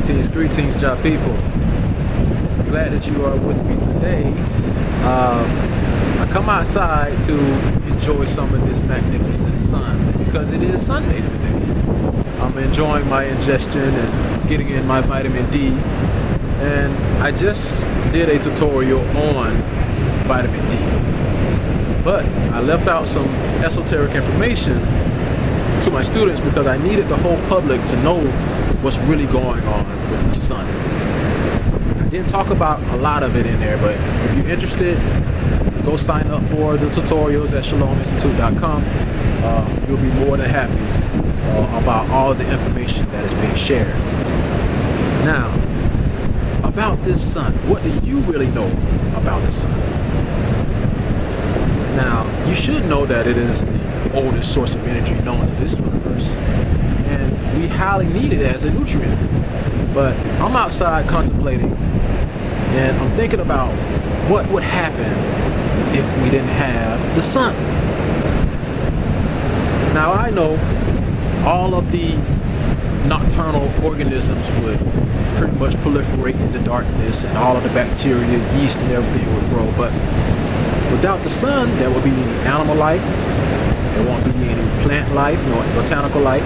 Greetings, Jah people. Glad that you are with me today. I come outside to enjoy some of this magnificent sun because it is Sunday today. I'm enjoying my ingestion and getting in my vitamin D. And I just did a tutorial on vitamin D. But I left out some esoteric information to my students because I needed the whole public to know what's really going on with the sun. I didn't talk about a lot of it in there, but if you're interested, go sign up for the tutorials at shalominstitute.com. You'll be more than happy about all the information that is being shared. Now, about this sun, what do you really know about the sun? Now, you should know that it is the oldest source of energy known to this universe, and we highly need it as a nutrient. But I'm outside contemplating, and I'm thinking about what would happen if we didn't have the sun. Now, I know all of the nocturnal organisms would pretty much proliferate in the darkness, and all of the bacteria, yeast, and everything would grow, but without the sun, there will be any animal life, there won't be any plant life, nor botanical life,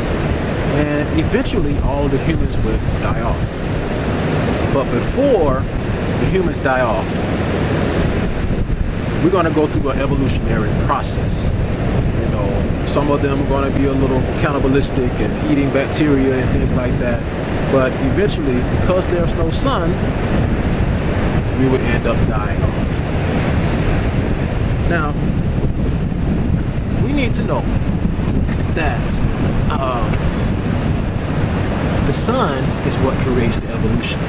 and eventually all the humans would die off. But before the humans die off, we're going to go through an evolutionary process. You know, some of them are going to be a little cannibalistic and eating bacteria and things like that. But eventually, because there's no sun, we would end up dying off. Now, we need to know that the sun is what creates the evolution.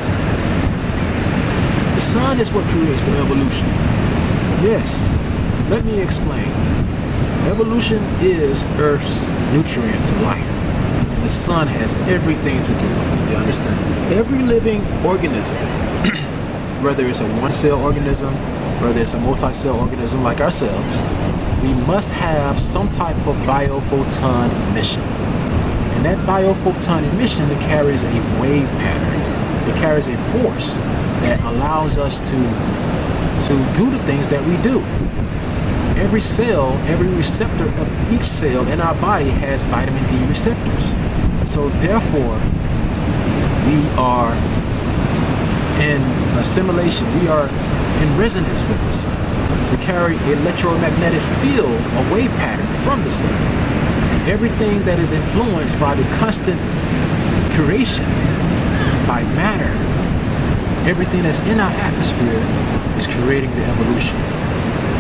The sun is what creates the evolution. Yes, let me explain. Evolution is Earth's nutrient to life, and the sun has everything to do with it, you understand? Every living organism, whether it's a one-cell organism, whether it's a multi-cell organism like ourselves, we must have some type of biophoton emission. And that biophoton emission, it carries a wave pattern. It carries a force that allows us to do the things that we do. Every cell, every receptor of each cell in our body has vitamin D receptors. So therefore, we are in assimilation. We are in resonance with the sun. We carry electromagnetic field, a wave pattern from the sun. And everything that is influenced by the constant creation, by matter, everything that's in our atmosphere is creating the evolution.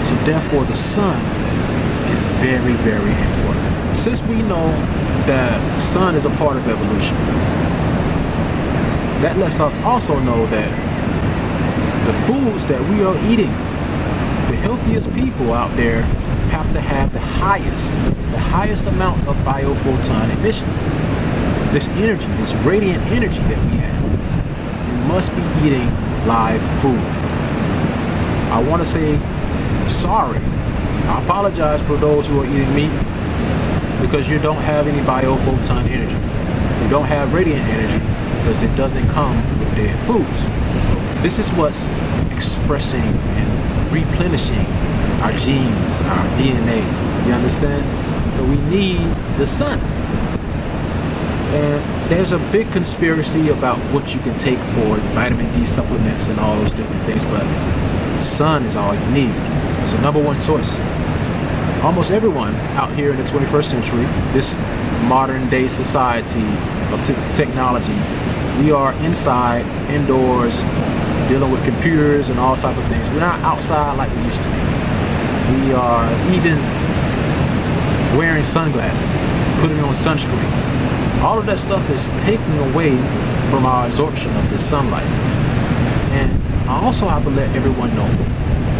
So therefore, the sun is very, very important. Since we know that the sun is a part of evolution, that lets us also know that the foods that we are eating, the healthiest people out there have to have the highest amount of biophoton emission. This energy, this radiant energy that we have, we must be eating live food. I want to say sorry. I apologize for those who are eating meat because you don't have any biophoton energy. You don't have radiant energy because it doesn't come with dead foods. This is what's expressing and replenishing our genes, our DNA. You understand? So we need the sun. And there's a big conspiracy about what you can take for vitamin D supplements and all those different things, but the sun is all you need. It's the number one source. Almost everyone out here in the 21st century, this modern day society of technology, we are inside, indoors, dealing with computers and all type of things. We're not outside like we used to be. We are even wearing sunglasses, putting on sunscreen. All of that stuff is taking away from our absorption of the sunlight. And I also have to let everyone know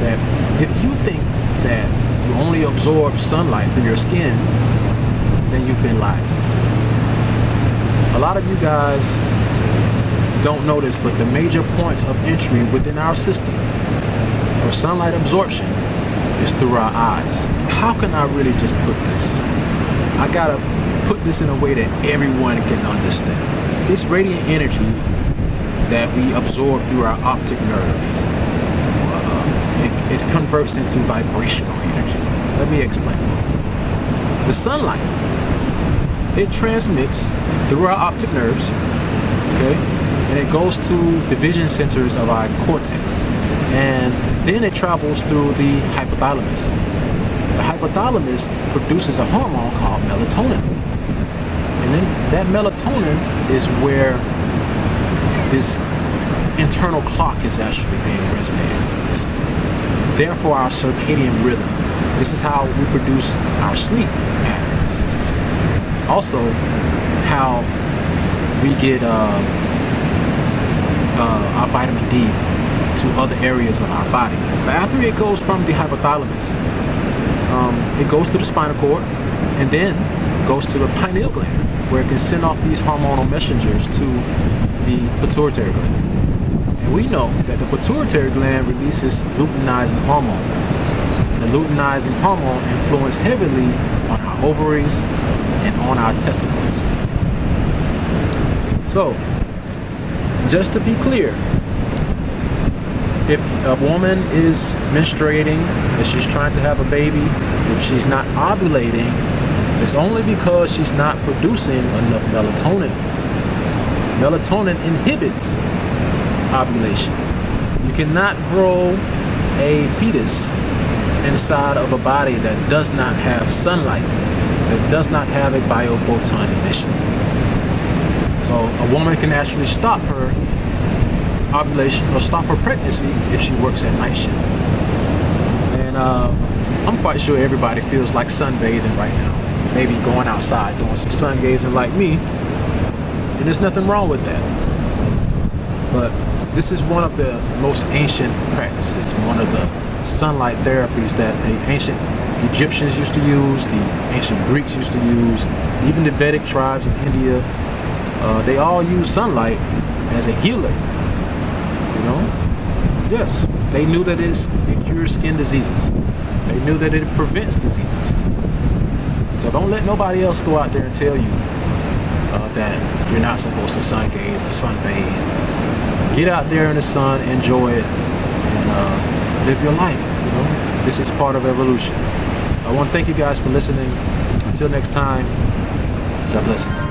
that if you think that you only absorb sunlight through your skin, then you've been lied to. A lot of you guys don't know this, but the major points of entry within our system for sunlight absorption is through our eyes. How can I really just put this? I gotta put this in a way that everyone can understand. This radiant energy that we absorb through our optic nerve. It converts into vibrational energy. Let me explain. The sunlight, it transmits through our optic nerves, okay, and it goes to the vision centers of our cortex, and then it travels through the hypothalamus. The hypothalamus produces a hormone called melatonin, and then that melatonin is where this internal clock is actually being resonated with. Therefore, our circadian rhythm. This is how we produce our sleep patterns. This is also how we get our vitamin D to other areas of our body. But after it goes from the hypothalamus, it goes to the spinal cord, and then goes to the pineal gland, where it can send off these hormonal messengers to the pituitary gland. And we know that the pituitary gland releases luteinizing hormone. And the luteinizing hormone influences heavily on our ovaries and on our testicles. So, just to be clear, if a woman is menstruating, if she's trying to have a baby, if she's not ovulating, it's only because she's not producing enough melatonin. Melatonin inhibits ovulation. You cannot grow a fetus inside of a body that does not have sunlight, that does not have a biophoton emission. So a woman can actually stop her ovulation or stop her pregnancy if she works at night shift. And I'm quite sure everybody feels like sunbathing right now, maybe going outside doing some sun gazing like me, and there's nothing wrong with that. But this is one of the most ancient practices, one of the sunlight therapies that the ancient Egyptians used to use, the ancient Greeks used to use, even the Vedic tribes in India. They all use sunlight as a healer, you know? Yes, they knew that it cures skin diseases. They knew that it prevents diseases. So don't let nobody else go out there and tell you that you're not supposed to sun gaze or sunbathe. Get out there in the sun, enjoy it, and live your life, you know? This is part of evolution. I want to thank you guys for listening. Until next time, God bless you.